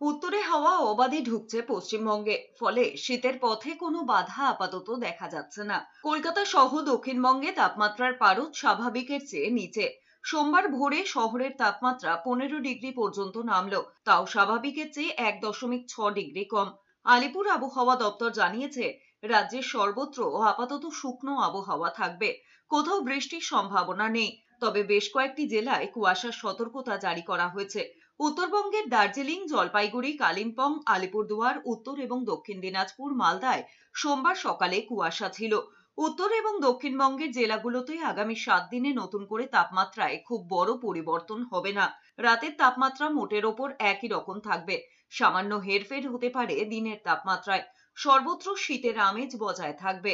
উত্তরে হাওয়া অবাধে ঢুকছে পশ্চিমবঙ্গে, ফলে শীতের পথে কোনো বাধা আপাতত দেখা যাচ্ছে না। কলকাতা সহ দক্ষিণবঙ্গে তাপমাত্রার পারদ স্বাভাবিকের চেয়ে নিচে। সোমবার ভোরে শহরের তাপমাত্রা 15 ডিগ্রি পর্যন্ত নামলো, তাও স্বাভাবিকের চেয়ে 1.6 ডিগ্রি কম। আলিপুর আবহাওয়া দপ্তর জানিয়েছে, রাজ্যের সর্বত্র আপাতত শুকনো আবহাওয়া থাকবে, কোথাও বৃষ্টির সম্ভাবনা নেই। তবে বেশ কয়েকটি জেলায় কুয়াশার সতর্কতা জারি করা হয়েছে। উত্তরবঙ্গের দার্জিলিং, জলপাইগুড়ি, কালিম্পং, আলিপুরদুয়ার, উত্তর এবং দক্ষিণ দিনাজপুর, মালদায় সোমবার সকালে কুয়াশা ছিল। উত্তর এবং দক্ষিণবঙ্গের জেলাগুলোতে আগামী 7 দিনে নতুন করে তাপমাত্রায় খুব বড় পরিবর্তন হবে না। রাতের তাপমাত্রা মোটের ওপর একই রকম থাকবে। সামান্য হেরফের হতে পারে দিনের তাপমাত্রায়। সর্বত্র শীতের আমেজ বজায় থাকবে।